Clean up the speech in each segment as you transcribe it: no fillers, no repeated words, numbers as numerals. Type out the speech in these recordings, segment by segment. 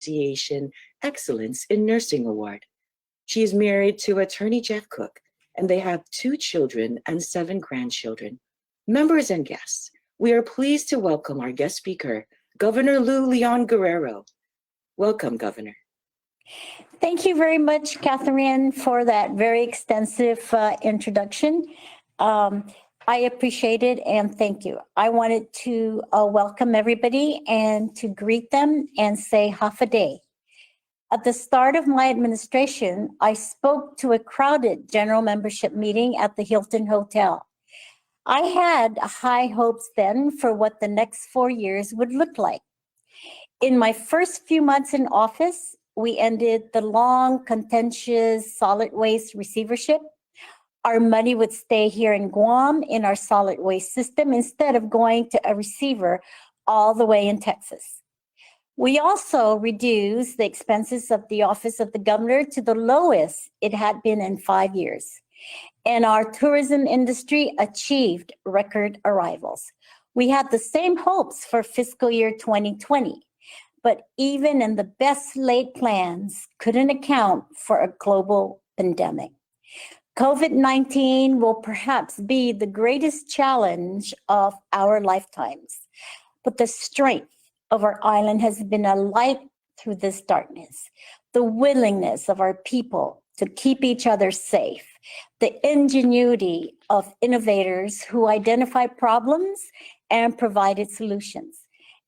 Association Excellence in Nursing Award. She is married to attorney Jeff Cook, and they have 2 children and 7 grandchildren. Members and guests, we are pleased to welcome our guest speaker, Governor Lou Leon Guerrero. Welcome, Governor. Thank you very much, Catherine, for that very extensive introduction. I appreciate it and thank you. I wanted to welcome everybody and to greet them and say half a day. At the start of my administration, I spoke to a crowded general membership meeting at the Hilton Hotel. I had high hopes then for what the next 4 years would look like. In my first few months in office, we ended the long, contentious solid waste receivership. Our money would stay here in Guam in our solid waste system instead of going to a receiver all the way in Texas. We also reduced the expenses of the office of the governor to the lowest it had been in 5 years. And our tourism industry achieved record arrivals. We had the same hopes for fiscal year 2020, but even in the best laid plans couldn't account for a global pandemic. COVID-19 will perhaps be the greatest challenge of our lifetimes, but the strength of our island has been a light through this darkness. The willingness of our people to keep each other safe, the ingenuity of innovators who identify problems and provided solutions,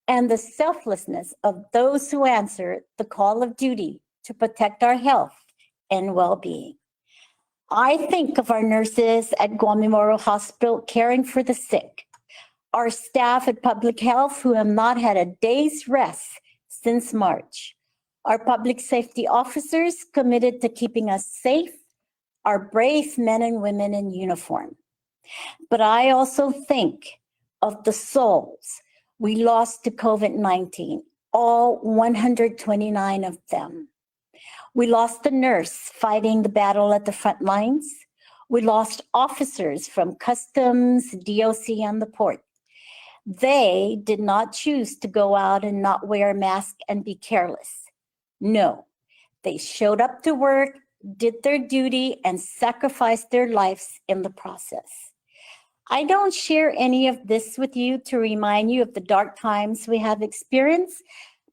and the selflessness of those who answer the call of duty to protect our health and well-being. I think of our nurses at Guam Memorial Hospital caring for the sick, our staff at Public Health who have not had a day's rest since March, our public safety officers committed to keeping us safe, our brave men and women in uniform. But I also think of the souls we lost to COVID-19, all 129 of them. We lost a nurse fighting the battle at the front lines. We lost officers from Customs, DOC, and the port. They did not choose to go out and not wear a mask and be careless. No, they showed up to work, did their duty, and sacrificed their lives in the process. I don't share any of this with you to remind you of the dark times we have experienced,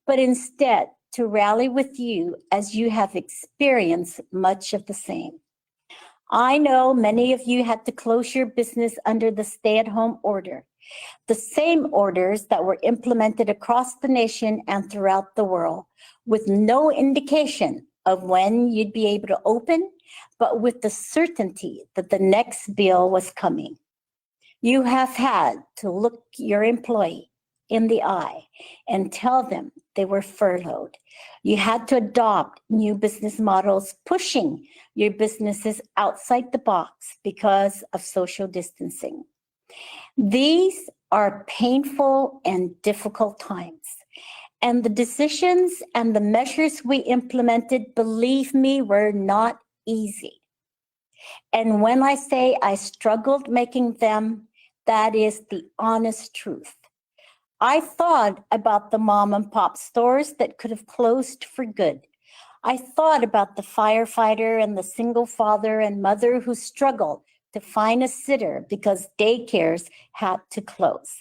but instead to rally with you as you have experienced much of the same. I know many of you had to close your business under the stay-at-home order, the same orders that were implemented across the nation and throughout the world, with no indication of when you'd be able to open, but with the certainty that the next bill was coming. You have had to look your employee in the eye and tell them they were furloughed. You had to adopt new business models, pushing your businesses outside the box because of social distancing. These are painful and difficult times. And the decisions and the measures we implemented, believe me, were not easy. And when I say I struggled making them, that is the honest truth. I thought about the mom and pop stores that could have closed for good. I thought about the firefighter and the single father and mother who struggled to find a sitter because daycares had to close.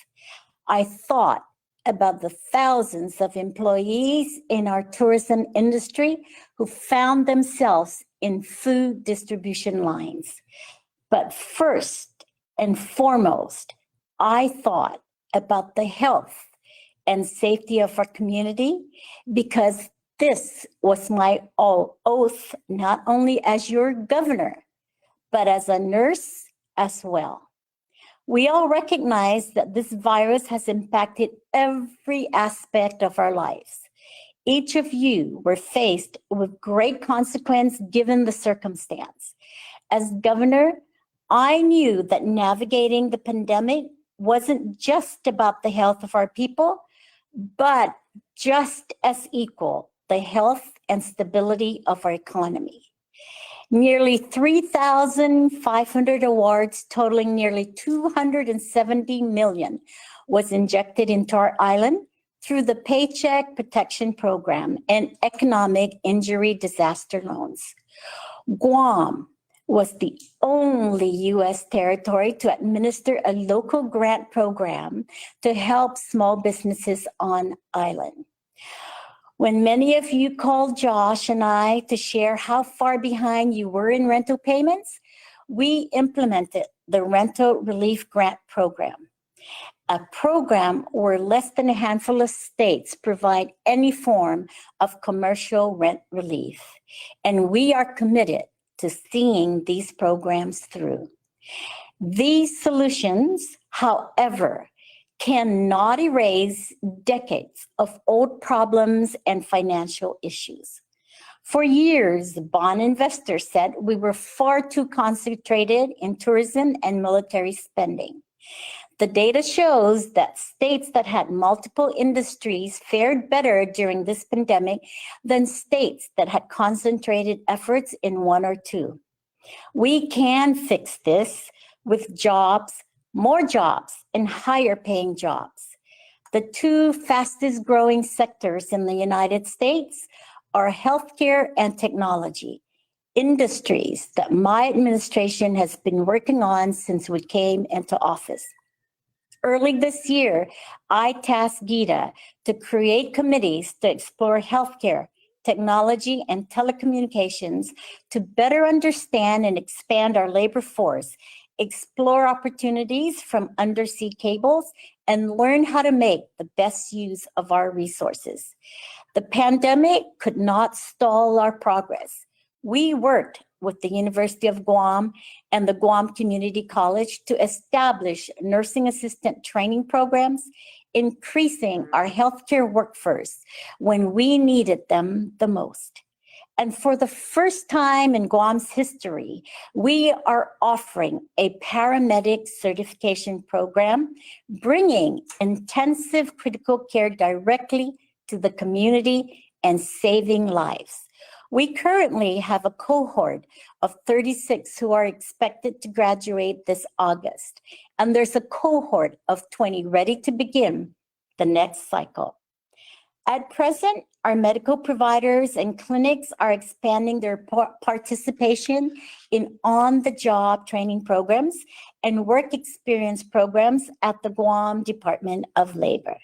I thought about the thousands of employees in our tourism industry who found themselves in food distribution lines. But first and foremost, I thought about the health and safety of our community, because this was my oath, not only as your governor, but as a nurse as well. We all recognize that this virus has impacted every aspect of our lives. Each of you were faced with great consequence given the circumstance. As governor, I knew that navigating the pandemic wasn't just about the health of our people, but just as equal, the health and stability of our economy. Nearly 3,500 awards totaling nearly $270 million was injected into our island through the Paycheck Protection Program and Economic Injury Disaster Loans. Guam was the only U.S. territory to administer a local grant program to help small businesses on island. When many of you called Josh and I to share how far behind you were in rental payments, we implemented the Rental Relief Grant Program, a program where less than a handful of states provide any form of commercial rent relief. And we are committed to seeing these programs through. These solutions, however, cannot erase decades of old problems and financial issues. For years, bond investors said we were far too concentrated in tourism and military spending. The data shows that states that had multiple industries fared better during this pandemic than states that had concentrated efforts in one or two. We can fix this with jobs, more jobs, and higher paying jobs. The two fastest growing sectors in the United States are healthcare and technology, industries that my administration has been working on since we came into office. Early this year, I tasked Gita to create committees to explore healthcare, technology, and telecommunications to better understand and expand our labor force, explore opportunities from undersea cables, and learn how to make the best use of our resources. The pandemic could not stall our progress. We worked with the University of Guam and the Guam Community College to establish nursing assistant training programs, increasing our healthcare workforce when we needed them the most. And for the first time in Guam's history, we are offering a paramedic certification program, bringing intensive critical care directly to the community and saving lives. We currently have a cohort of 36 who are expected to graduate this August, and there's a cohort of 20 ready to begin the next cycle. At present, our medical providers and clinics are expanding their participation in on-the-job training programs and work experience programs at the Guam Department of Labor.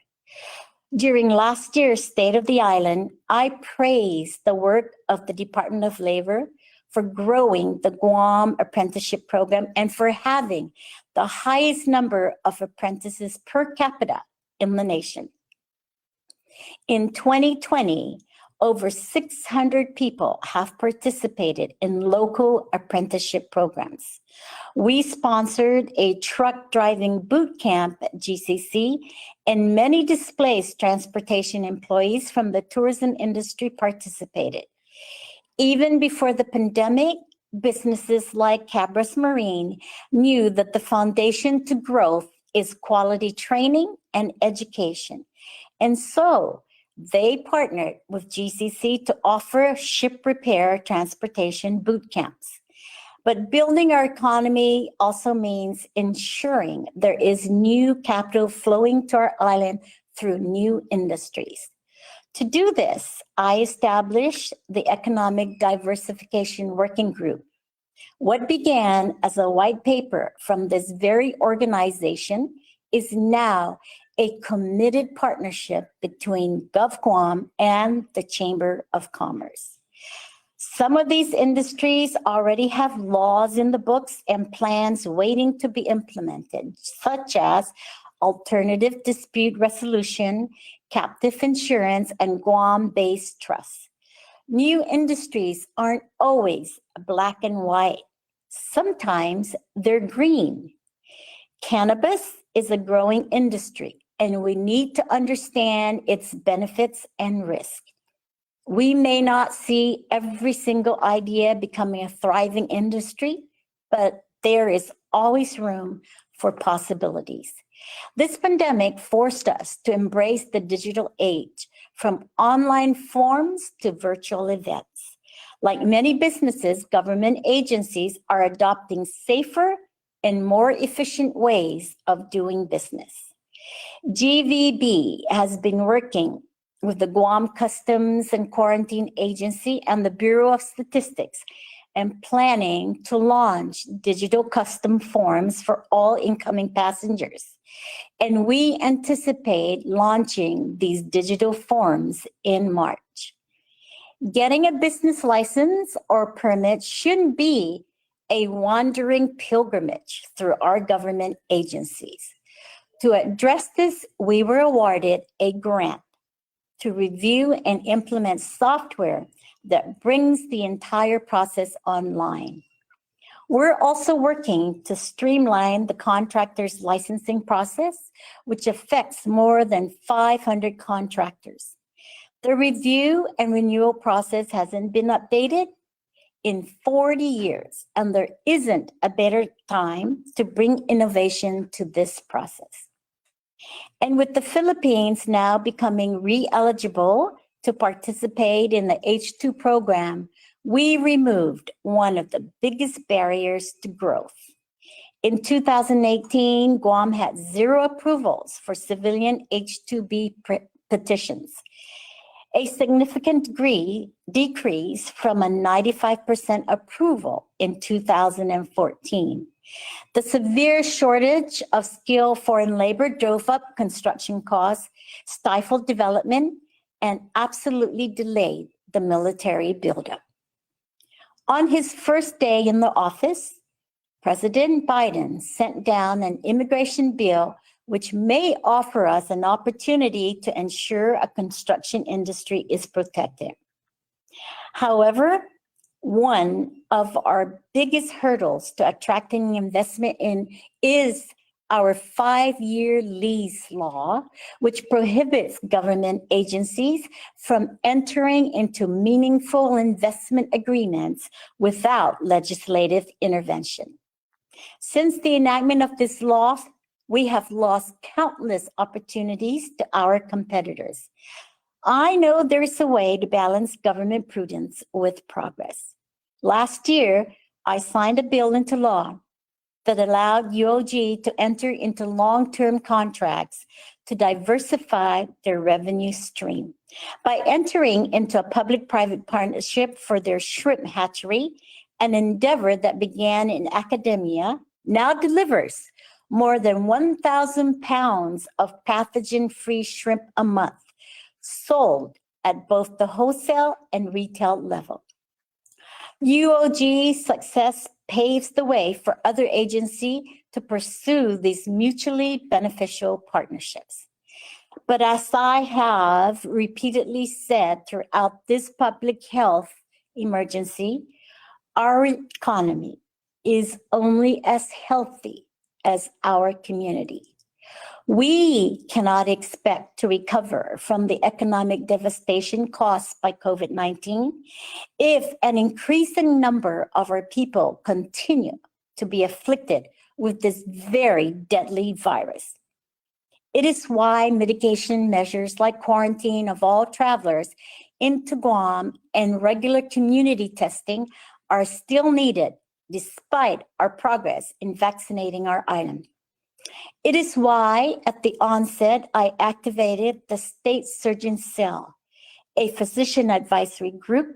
During last year's State of the Island, I praised the work of the Department of Labor for growing the Guam Apprenticeship Program and for having the highest number of apprentices per capita in the nation. In 2020, over 600 people have participated in local apprenticeship programs. We sponsored a truck driving boot camp at GCC, and many displaced transportation employees from the tourism industry participated. Even before the pandemic, businesses like Cabras Marine knew that the foundation to growth is quality training and education. And so they partnered with GCC to offer ship repair transportation boot camps. But building our economy also means ensuring there is new capital flowing to our island through new industries. To do this, I established the Economic Diversification Working Group. What began as a white paper from this very organization is now a committed partnership between GovGuam and the Chamber of Commerce. Some of these industries already have laws in the books and plans waiting to be implemented, such as alternative dispute resolution, captive insurance, and Guam-based trusts. New industries aren't always black and white. Sometimes they're green. Cannabis is a growing industry, and we need to understand its benefits and risk. We may not see every single idea becoming a thriving industry, but there is always room for possibilities. This pandemic forced us to embrace the digital age, from online forums to virtual events. Like many businesses, government agencies are adopting safer and more efficient ways of doing business. GVB has been working with the Guam Customs and Quarantine Agency and the Bureau of Statistics and planning to launch digital custom forms for all incoming passengers. And we anticipate launching these digital forms in March. Getting a business license or permit shouldn't be a wandering pilgrimage through our government agencies. To address this, we were awarded a grant to review and implement software that brings the entire process online. We're also working to streamline the contractor's licensing process, which affects more than 500 contractors. The review and renewal process hasn't been updated in 40 years, and there isn't a better time to bring innovation to this process. And with the Philippines now becoming re-eligible to participate in the H2 program, we removed one of the biggest barriers to growth. In 2018, Guam had 0 approvals for civilian H2B petitions, a significant decrease from a 95% approval in 2014. The severe shortage of skilled foreign labor drove up construction costs, stifled development, and absolutely delayed the military buildup. On his first day in the office, President Biden sent down an immigration bill which may offer us an opportunity to ensure a construction industry is protected. However, one of our biggest hurdles to attracting investment is our 5-year lease law, which prohibits government agencies from entering into meaningful investment agreements without legislative intervention. Since the enactment of this law, we have lost countless opportunities to our competitors. I know there's a way to balance government prudence with progress. Last year, I signed a bill into law that allowed UOG to enter into long-term contracts to diversify their revenue stream. By entering into a public-private partnership for their shrimp hatchery, an endeavor that began in academia, now delivers more than 1,000 pounds of pathogen-free shrimp a month, sold at both the wholesale and retail level. UOG's success paves the way for other agencies to pursue these mutually beneficial partnerships. But as I have repeatedly said throughout this public health emergency, our economy is only as healthy as our community. We cannot expect to recover from the economic devastation caused by COVID-19 if an increasing number of our people continue to be afflicted with this very deadly virus. It is why mitigation measures like quarantine of all travelers into Guam and regular community testing are still needed despite our progress in vaccinating our island. It is why at the onset, I activated the State Surgeon Cell, a physician advisory group,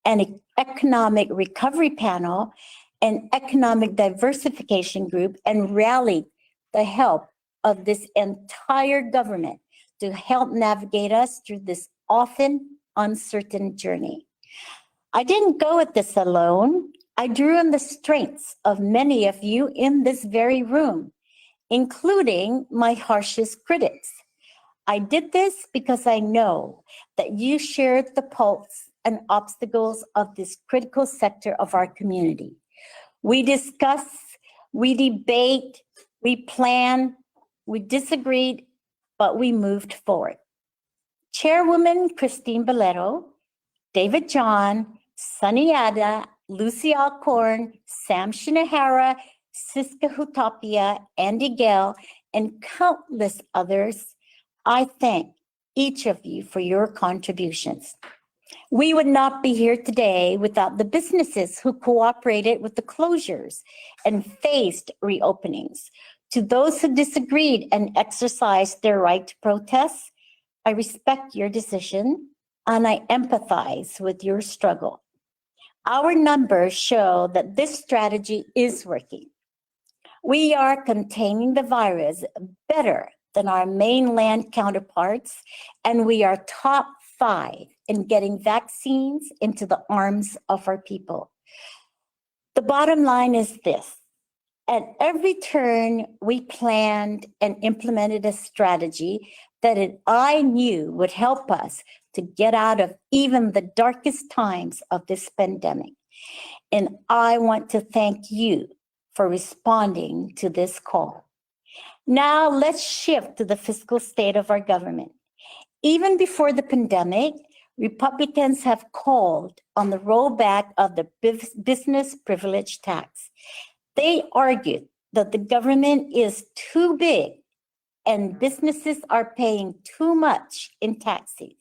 an economic recovery panel, an economic diversification group, and rallied the help of this entire government to help navigate us through this often uncertain journey. I didn't go at this alone. I drew on the strengths of many of you in this very room, including my harshest critics. I did this because I know that you shared the pulse and obstacles of this critical sector of our community. We discuss, we debate, we plan, we disagreed, but we moved forward. Chairwoman Christine Bolero, David John, Sunny Ada, Lucy Alcorn, Sam Shinahara, Siska Hutopia, Andy Gale, and countless others, I thank each of you for your contributions. We would not be here today without the businesses who cooperated with the closures and faced reopenings To those who disagreed and exercised their right to protest, I respect your decision and I empathize with your struggle. Our numbers show that this strategy is working. We are containing the virus better than our mainland counterparts, and we are top 5 in getting vaccines into the arms of our people. The bottom line is this. At every turn, we planned and implemented a strategy that I knew would help us to get out of even the darkest times of this pandemic. And I want to thank you for responding to this call. Now let's shift to the fiscal state of our government. Even before the pandemic, Republicans have called on the rollback of the business privilege tax. They argued that the government is too big and businesses are paying too much in taxes.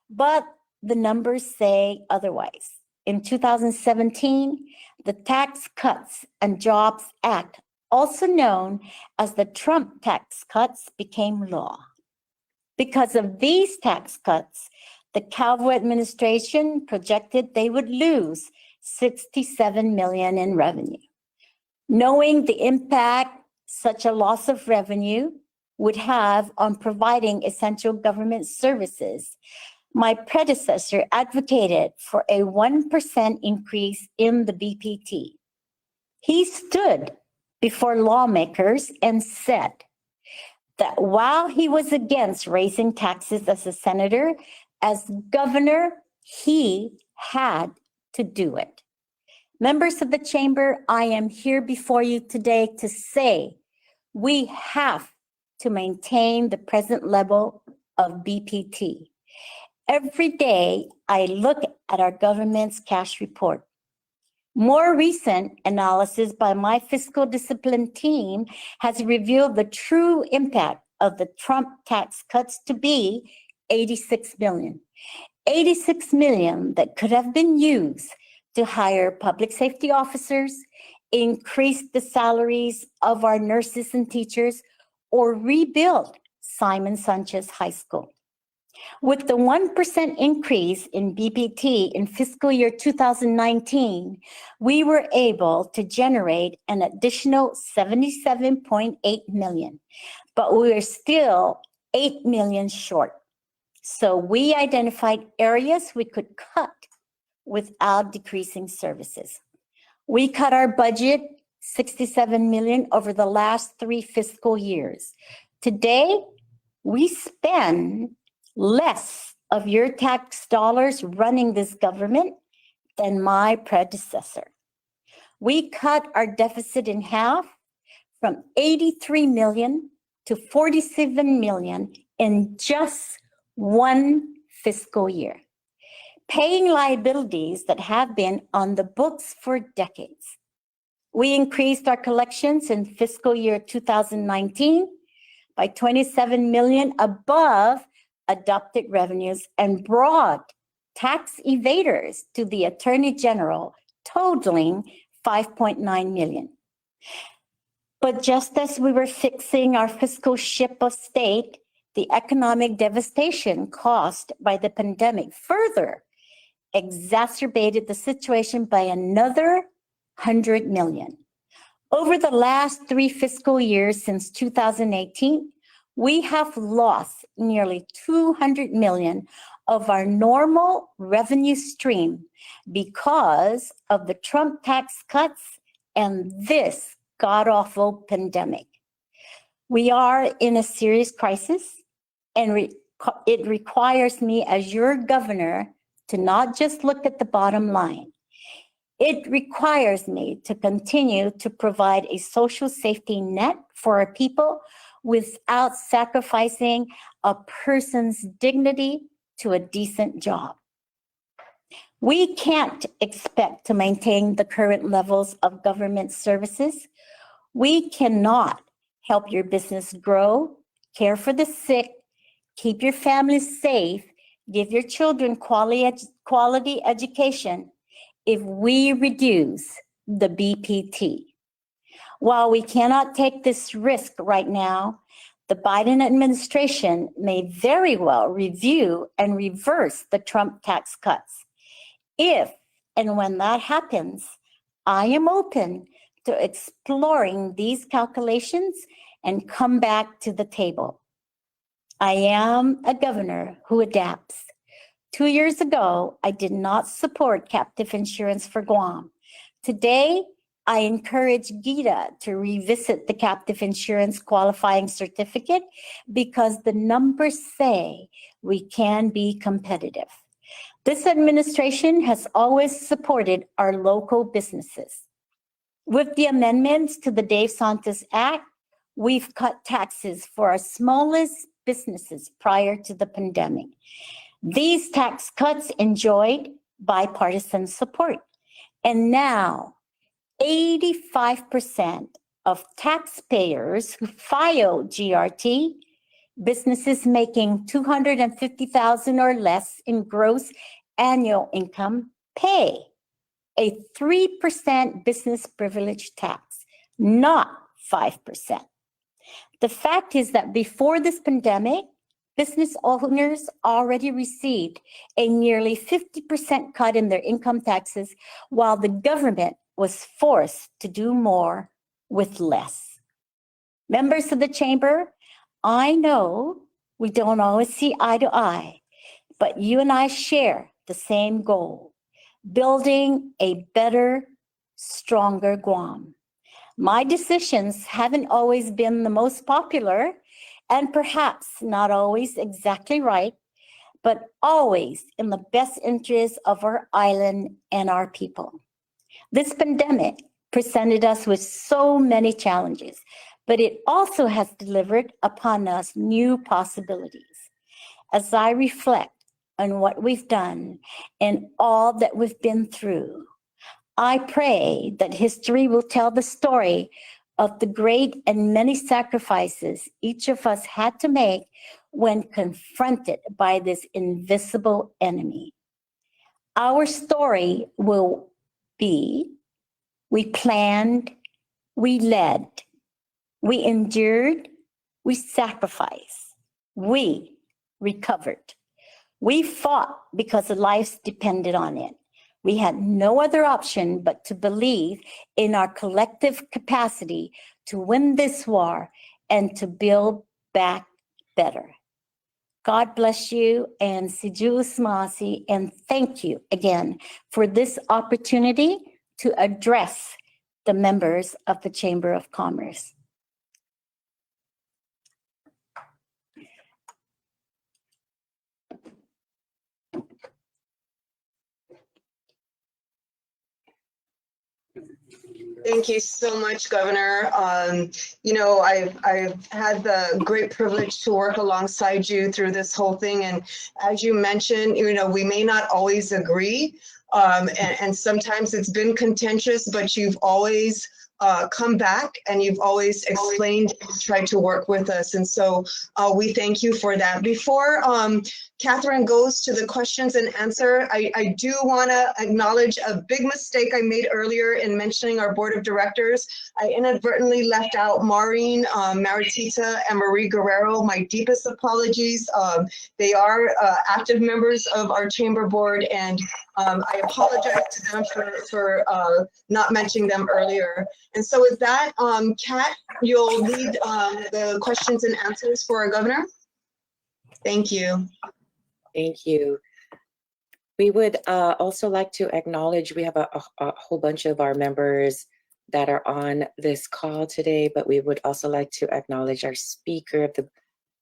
But the numbers say otherwise. In 2017, the Tax Cuts and Jobs Act, also known as the Trump tax cuts, became law. Because of these tax cuts, the Calvo administration projected they would lose $67 million in revenue. Knowing the impact such a loss of revenue would have on providing essential government services, my predecessor advocated for a 1% increase in the BPT. He stood before lawmakers and said that while he was against raising taxes as a senator, as governor, he had to do it. Members of the chamber, I am here before you today to say we have to maintain the present level of BPT. Every day, I look at our government's cash report. More recent analysis by my fiscal discipline team has revealed the true impact of the Trump tax cuts to be $86 million. $86 million that could have been used to hire public safety officers, increase the salaries of our nurses and teachers, or rebuild Simon Sanchez High School. With the 1% increase in BPT in fiscal year 2019, we were able to generate an additional $77.8 million, but we are still $8 million short. So we identified areas we could cut without decreasing services. We cut our budget $67 million over the last 3 fiscal years. Today, we spend less of your tax dollars running this government than my predecessor. We cut our deficit in half from $83 million to $47 million in just 1 fiscal year, paying liabilities that have been on the books for decades. We increased our collections in fiscal year 2019 by $27 million above adopted revenues and brought tax evaders to the Attorney General, totaling $5.9 million. But just as we were fixing our fiscal ship of state, the economic devastation caused by the pandemic further exacerbated the situation by another $100 million. Over the last 3 fiscal years since 2018, we have lost nearly $200 million of our normal revenue stream because of the Trump tax cuts and this god-awful pandemic. We are in a serious crisis, and it requires me as your governor to not just look at the bottom line. It requires me to continue to provide a social safety net for our people without sacrificing a person's dignity to a decent job. We can't expect to maintain the current levels of government services. We cannot help your business grow, care for the sick, keep your family safe, give your children quality education if we reduce the BPT. While we cannot take this risk right now, the Biden administration may very well review and reverse the Trump tax cuts. If and when that happens, I am open to exploring these calculations and come back to the table. I am a governor who adapts. 2 years ago, I did not support captive insurance for Guam. Today, I encourage Gita to revisit the captive insurance qualifying certificate because the numbers say we can be competitive. This administration has always supported our local businesses. With the amendments to the Dave Sanchez Act, we've cut taxes for our smallest businesses prior to the pandemic. These tax cuts enjoyed bipartisan support. And now, 85% of taxpayers who file GRT, businesses making $250,000 or less in gross annual income, pay a 3% business privilege tax, not 5%. The fact is that before this pandemic, business owners already received a nearly 50% cut in their income taxes, while the government was forced to do more with less. Members of the chamber, I know we don't always see eye to eye, but you and I share the same goal, building a better, stronger Guam. My decisions haven't always been the most popular and perhaps not always exactly right, but always in the best interest of our island and our people. This pandemic presented us with so many challenges, but it also has delivered upon us new possibilities. As I reflect on what we've done and all that we've been through, I pray that history will tell the story of the great and many sacrifices each of us had to make when confronted by this invisible enemy. Our story will be: we planned, we led, we endured, we sacrificed, we recovered. We fought because lives depended on it. We had no other option but to believe in our collective capacity to win this war and to build back better. God bless you and Sijus Masi, and thank you again for this opportunity to address the members of the Chamber of Commerce. Thank you so much, Governor. I've had the great privilege to work alongside you through this whole thing. And as you mentioned, we may not always agree. And sometimes it's been contentious, but you've always come back and you've always explained and tried to work with us. And so we thank you for that. Before Catherine goes to the questions and answer, I do want to acknowledge a big mistake I made earlier in mentioning our board of directors. I inadvertently left out Maureen, Maritita, and Marie Guerrero. My deepest apologies. They are active members of our chamber board, and I apologize to them for not mentioning them earlier. And so with that, Kat, you'll lead the questions and answers for our governor. Thank you. Thank you. We would also like to acknowledge we have a whole bunch of our members that are on this call today, but we would also like to acknowledge our speaker of the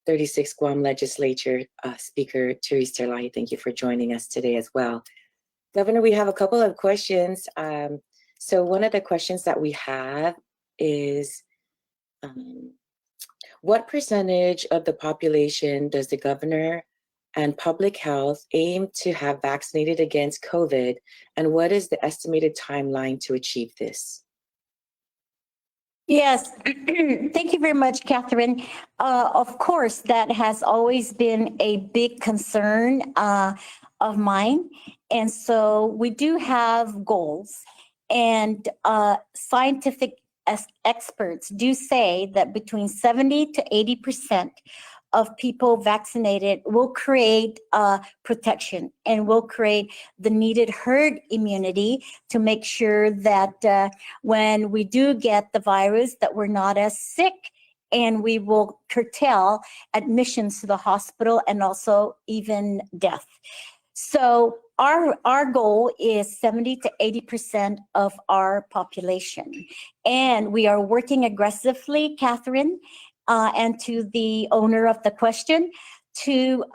36th Guam Legislature, Speaker Therese Terlahi. Thank you for joining us today as well. Governor, we have a couple of questions. So one of the questions that we have is, what percentage of the population does the governor and public health aim to have vaccinated against COVID, and what is the estimated timeline to achieve this? Yes, thank you very much, Catherine. Of course, that has always been a big concern of mine. And so we do have goals, and scientific experts do say that between 70 to 80% of people vaccinated will create protection and will create the needed herd immunity to make sure that when we do get the virus, that we're not as sick, and we will curtail admissions to the hospital and also even death. So our goal is 70 to 80% of our population. And we are working aggressively, Catherine, and to the owner of the question, to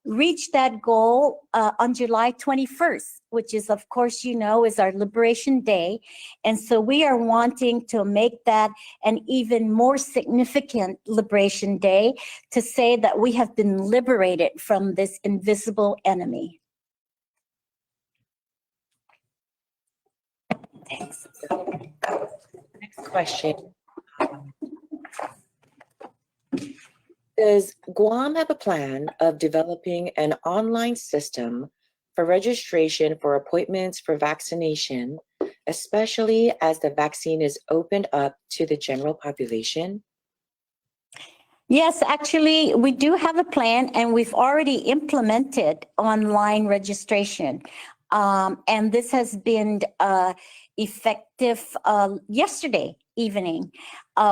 reach that goal on July 21st, which is, of course, is our Liberation Day. And so we are wanting to make that an even more significant Liberation Day, to say that we have been liberated from this invisible enemy. Thanks. Next question. Does Guam have a plan of developing an online system for registration for appointments for vaccination, especially as the vaccine is opened up to the general population? Yes, actually, we do have a plan, and we've already implemented online registration. And this has been effective yesterday evening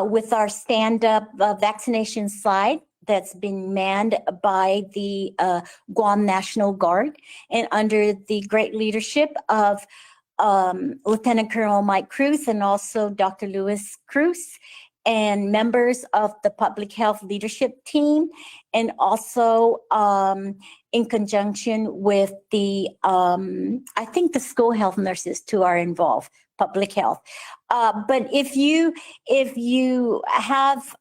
with our stand-up vaccination site that's been manned by the Guam National Guard, and under the great leadership of Lieutenant Colonel Mike Cruz and also Dr. Louis Cruz, and members of the public health leadership team, and also in conjunction with the, I think the school health nurses too are involved, public health. But if you have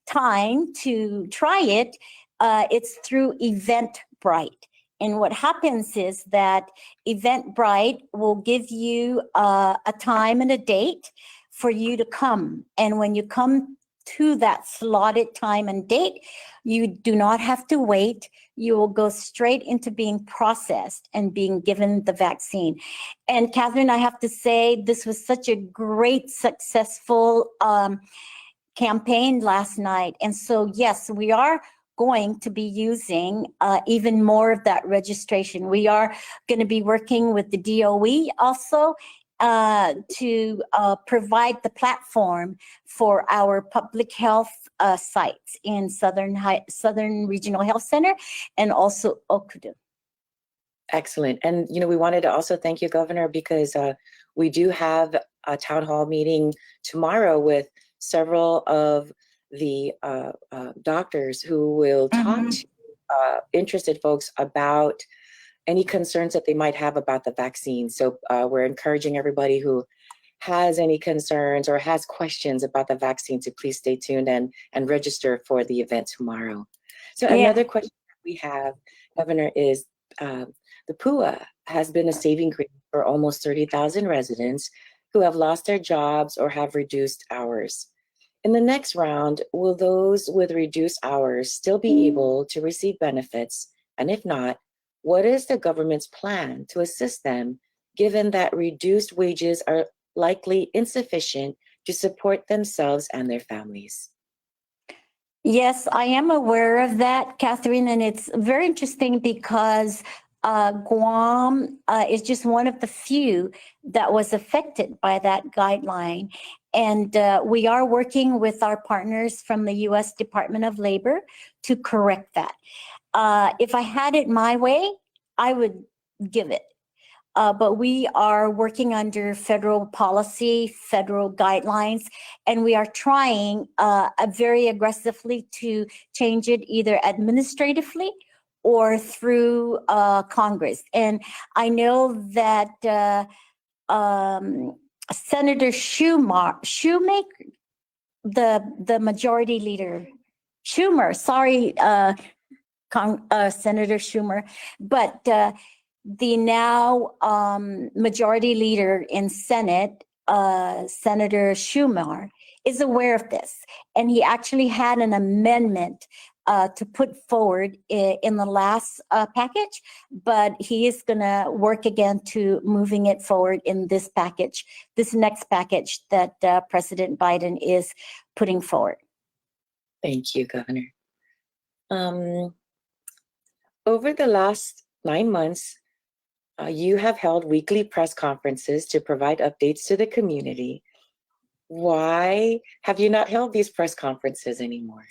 time to try it, it's through Eventbrite. And what happens is that Eventbrite will give you a time and a date for you to come. And when you come to that slotted time and date, you do not have to wait. You will go straight into being processed and being given the vaccine. And Catherine, I have to say, this was such a great, successful campaign last night. And so, yes, we are going to be using even more of that registration. We are going to be working with the DOE also to provide the platform for our public health sites in Southern Regional Health Center and also Okudu. Excellent. And, we wanted to also thank you, Governor, because we do have a town hall meeting tomorrow with several of the doctors who will talk to interested folks about any concerns that they might have about the vaccine. So we're encouraging everybody who has any concerns or has questions about the vaccine to please stay tuned and register for the event tomorrow. So another question that we have, Governor, is the PUA has been a saving grace for almost 30,000 residents who have lost their jobs or have reduced hours. In the next round, will those with reduced hours still be able to receive benefits? And if not, what is the government's plan to assist them, given that reduced wages are likely insufficient to support themselves and their families? Yes, I am aware of that, Catherine, and it's very interesting because Guam is just one of the few that was affected by that guideline. And we are working with our partners from the U.S. Department of Labor to correct that. If I had it my way, I would give it. But we are working under federal policy, federal guidelines, and we are trying very aggressively to change it either administratively or through Congress. And I know that Senator Shoemaker, the majority leader, Senator Schumer, but the now majority leader in Senate, Senator Schumer, is aware of this. And he actually had an amendment to put forward in the last package, but he is going to work again to moving it forward in this package, this next package that President Biden is putting forward. Thank you, Governor. Over the last 9 months, you have held weekly press conferences to provide updates to the community. Why have you not held these press conferences anymore?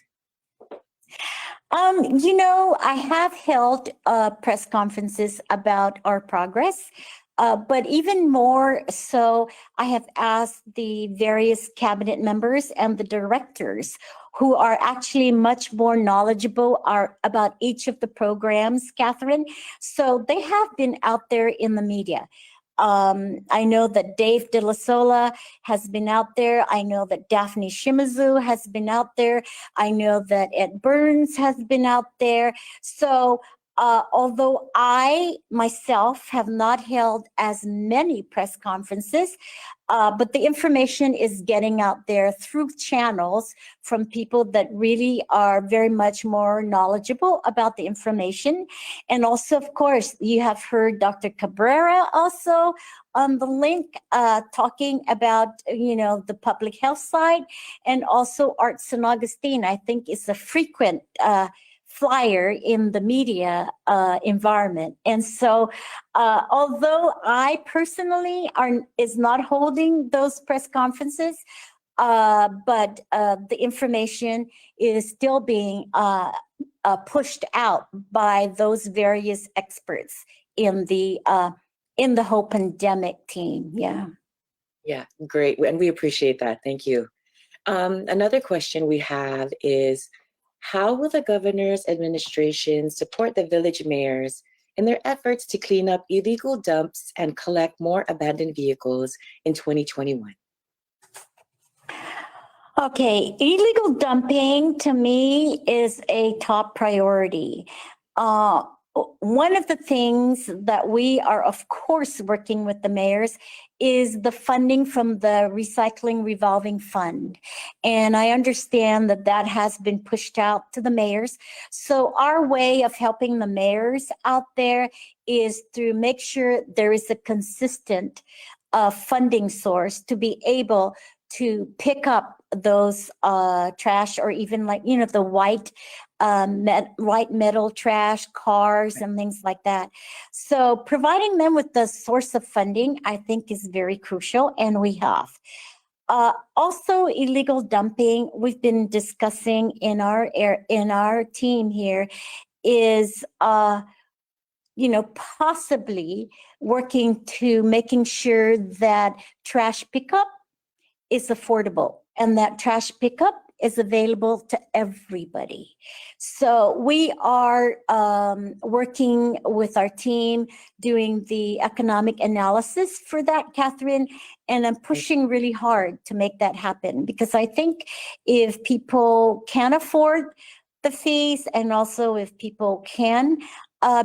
I have held press conferences about our progress, but even more so, I have asked the various cabinet members and the directors who are actually much more knowledgeable about each of the programs, Catherine. So they have been out there in the media. I know that Dave De La Sola has been out there. I know that Daphne Shimizu has been out there. I know that Ed Burns has been out there. So although I myself have not held as many press conferences, but the information is getting out there through channels from people that really are very much more knowledgeable about the information. And also, of course, you have heard Dr. Cabrera also on the link talking about, the public health side, and also Art San Agustin, I think, is a frequent flyer in the media environment. And so although I personally is not holding those press conferences, but the information is still being pushed out by those various experts in the whole pandemic team. Yeah, great. And we appreciate that. Thank you. Another question we have is, how will the governor's administration support the village mayors in their efforts to clean up illegal dumps and collect more abandoned vehicles in 2021? Okay, illegal dumping to me is a top priority. One of the things that we are, of course, working with the mayors is the funding from the Recycling Revolving Fund. And I understand that that has been pushed out to the mayors. So our way of helping the mayors out there is to make sure there is a consistent funding source to be able to pick up those trash, or even the white metal trash, cars and things like that. So providing them with the source of funding, I think, is very crucial, and we have. Also, illegal dumping, we've been discussing in our team here, is possibly working to making sure that trash pickup is affordable and that trash pickup is available to everybody. So we are working with our team, doing the economic analysis for that, Catherine, and I'm pushing really hard to make that happen, because I think if people can afford the fees, and also if people can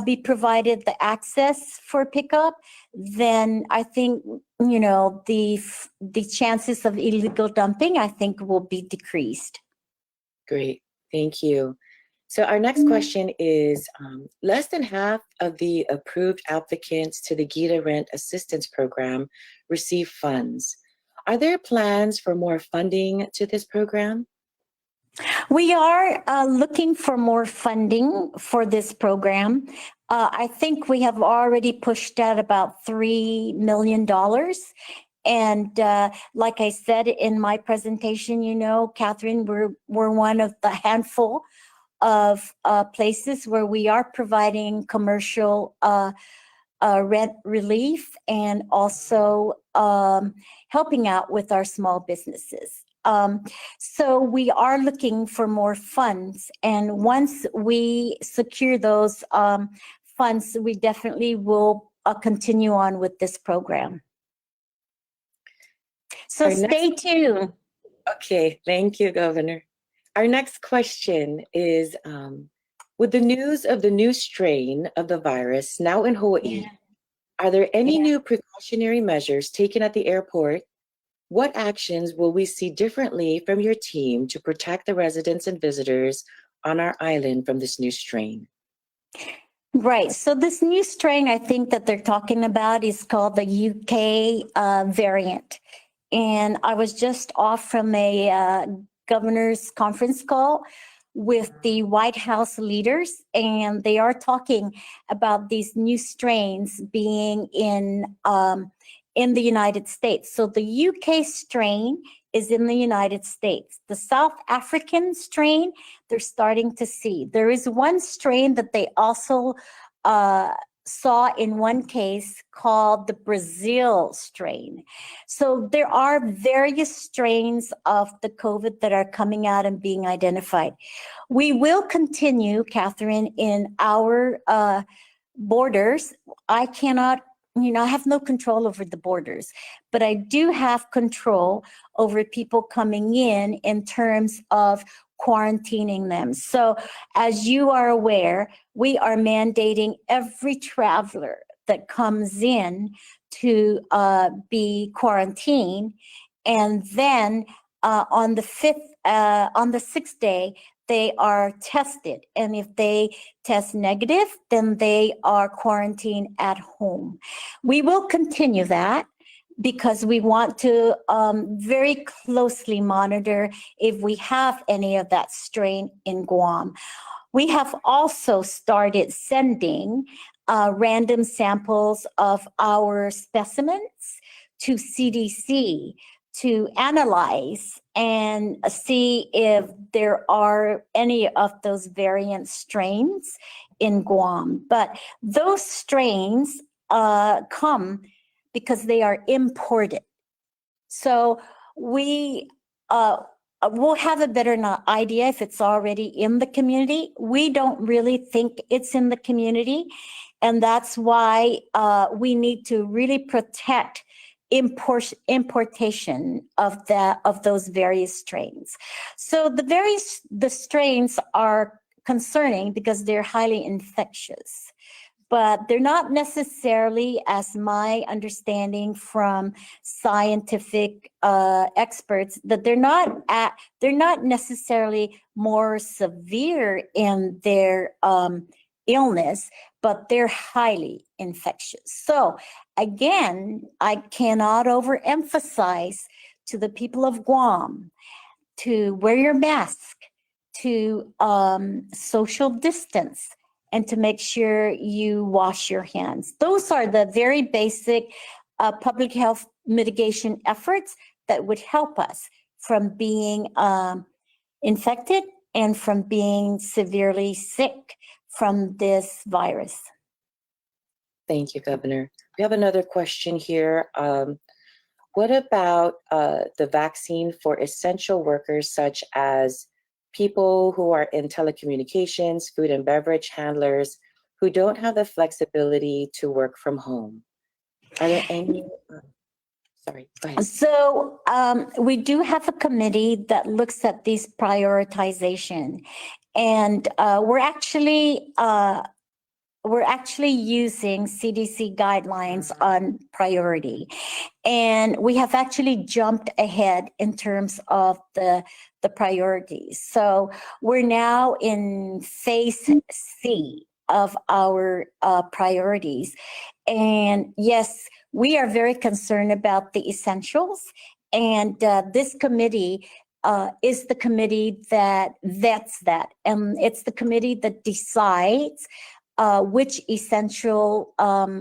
be provided the access for pickup, then I think, the chances of illegal dumping, I think, will be decreased. Great, thank you. So our next question is, less than half of the approved applicants to the Gita Rent Assistance Program receive funds. Are there plans for more funding to this program? We are looking for more funding for this program. I think we have already pushed out about $3 million. And like I said in my presentation, Catherine, we're one of the handful of places where we are providing commercial rent relief, and also helping out with our small businesses. So we are looking for more funds, and once we secure those funds, we definitely will continue on with this program. So stay tuned. Okay, thank you, Governor. Our next question is, with the news of the new strain of the virus now in Hawaii, are there any new precautionary measures taken at the airport? What actions will we see differently from your team to protect the residents and visitors on our island from this new strain? Right. So this new strain, I think that they're talking about is called the UK variant. And I was just off from a governor's conference call with the White House leaders, and they are talking about these new strains being in the United States. So the UK strain is in the United States. The South African strain, they're starting to see. There is one strain that they also saw in one case called the Brazil strain. So there are various strains of the COVID that are coming out and being identified. We will continue, Catherine, in our borders. I cannot, I have no control over the borders, but I do have control over people coming in terms of quarantining them. So as you are aware, we are mandating every traveler that comes in to be quarantined. And then on the 6th day, they are tested. And if they test negative, then they are quarantined at home. We will continue that because we want to very closely monitor if we have any of that strain in Guam. We have also started sending random samples of our specimens to CDC to analyze and see if there are any of those variant strains in Guam. But those strains come because they are imported. So we will have a better idea if it's already in the community. We don't really think it's in the community. And that's why we need to really protect importation of those various strains. So the strains are concerning because they're highly infectious, but they're not necessarily, as my understanding from scientific experts, that they're not necessarily more severe in their illness, but they're highly infectious. So again, I cannot overemphasize to the people of Guam to wear your mask, to social distance, and to make sure you wash your hands. Those are the very basic public health mitigation efforts that would help us from being infected and from being severely sick from this virus. Thank you, Governor. We have another question here. What about the vaccine for essential workers such as people who are in telecommunications, food and beverage handlers, who don't have the flexibility to work from home? Are there any? Sorry, go ahead. So we do have a committee that looks at these prioritization, and we're actually using CDC guidelines on priority. And we have actually jumped ahead in terms of the priorities. So we're now in phase C of our priorities. And yes, we are very concerned about the essentials. And this committee is the committee that vets that. And it's the committee that decides which essential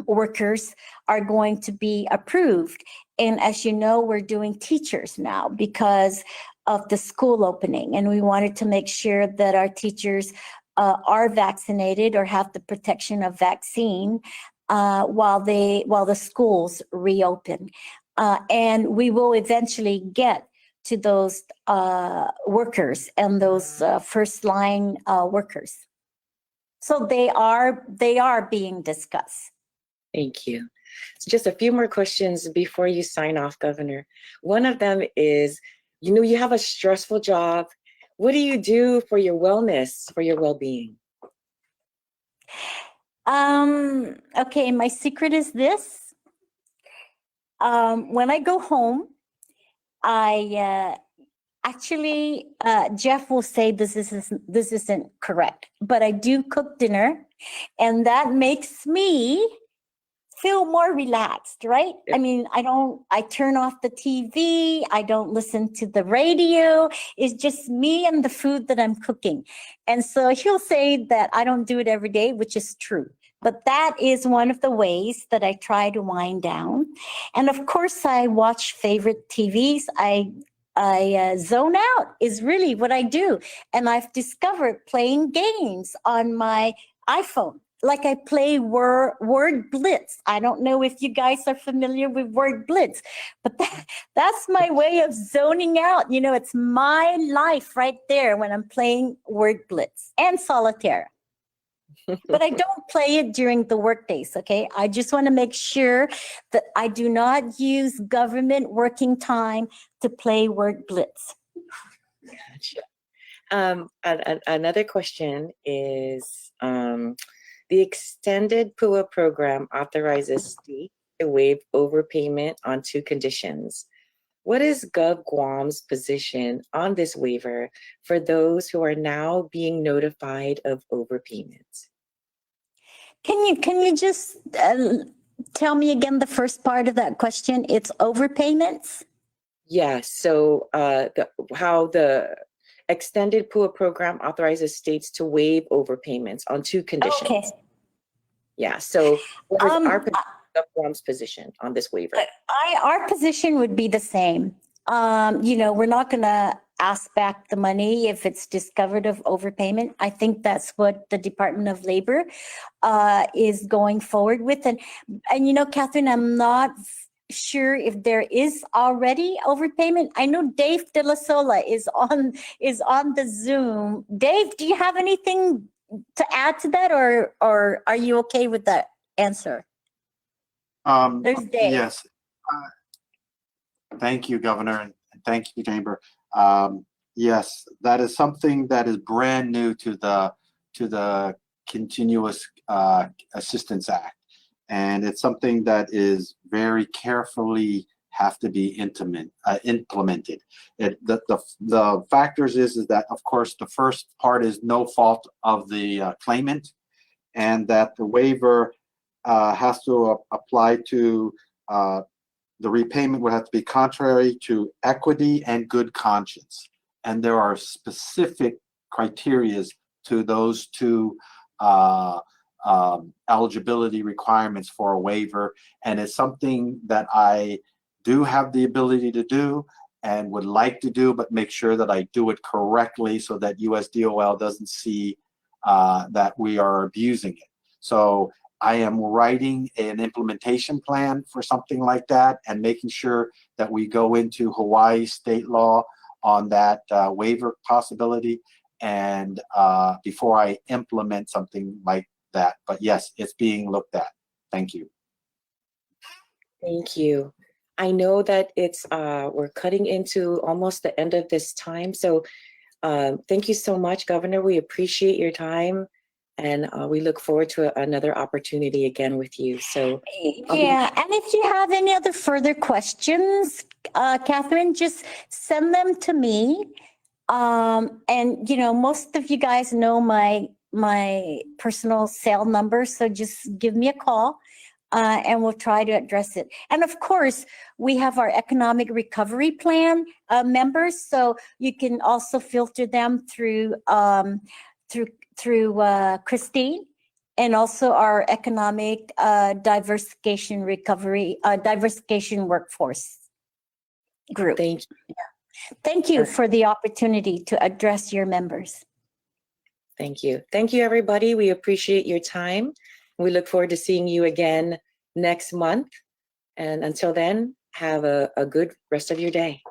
workers are going to be approved. And as you know, we're doing teachers now because of the school opening. And we wanted to make sure that our teachers are vaccinated or have the protection of vaccine while the schools reopen. And we will eventually get to those workers and those first line workers. So they are being discussed. Thank you. So just a few more questions before you sign off, Governor. One of them is, you have a stressful job. What do you do for your wellness, for your well-being? Okay, my secret is this. When I go home, I Actually, Jeff will say this isn't correct, but I do cook dinner, and that makes me feel more relaxed, right? I mean, I turn off the TV, I don't listen to the radio. It's just me and the food that I'm cooking. And so he'll say that I don't do it every day, which is true. But that is one of the ways that I try to wind down. And of course, I watch favorite TVs. I zone out is really what I do. And I've discovered playing games on my iPhone. Like I play Word Blitz. I don't know if you guys are familiar with Word Blitz, but that's my way of zoning out. You know, it's my life right there when I'm playing Word Blitz and Solitaire. But I don't play it during the work days, okay? I just want to make sure that I do not use government working time to play Word Blitz. Gotcha. Another question is, the extended PUA program authorizes states to waive overpayment on 2 conditions. What is Gov Guam's position on this waiver for those who are now being notified of overpayments? Can you just tell me again the first part of that question? It's overpayments? Yeah, so how the extended PUA program authorizes states to waive overpayments on 2 conditions. Okay. Yeah, so what is our Gov Guam's position on this waiver? Our position would be the same. You know, we're not going to ask back the money if it's discovered of overpayment. I think that's what the Department of Labor is going forward with. And you know, Catherine, I'm not sure if there is already overpayment. I know Dave De La Sola is on the Zoom. Dave, do you have anything to add to that, or are you okay with that answer? There's Dave. Yes. Thank you, Governor, and thank you, Chamber. Yes, that is something that is brand new to the Continuous Assistance Act, and it's something that is very carefully have to be implemented. The factors is that, of course, the first part is no fault of the claimant, and that the waiver has to apply to the repayment would have to be contrary to equity and good conscience. And there are specific criteria to those 2 eligibility requirements for a waiver. And it's something that I do have the ability to do and would like to do, but make sure that I do it correctly so that USDOL doesn't see that we are abusing it. So I am writing an implementation plan for something like that and making sure that we go into Hawaii state law on that waiver possibility and before I implement something like that. But yes, it's being looked at. Thank you. Thank you. I know that it's we're cutting into almost the end of this time. So thank you so much, Governor. We appreciate your time. And we look forward to another opportunity again with you. So yeah, and if you have any other further questions, Catherine, just send them to me. And you know, most of you guys know my personal cell number, so just give me a call, and we'll try to address it. And of course, we have our economic recovery plan members, so you can also filter them through Christine, and also our economic diversification recovery, diversification workforce group. thank you. Yeah. Thank you for the opportunity to address your members. Thank you. Thank you, everybody. We appreciate your time. We look forward to seeing you again next month. And until then, have a good rest of your day.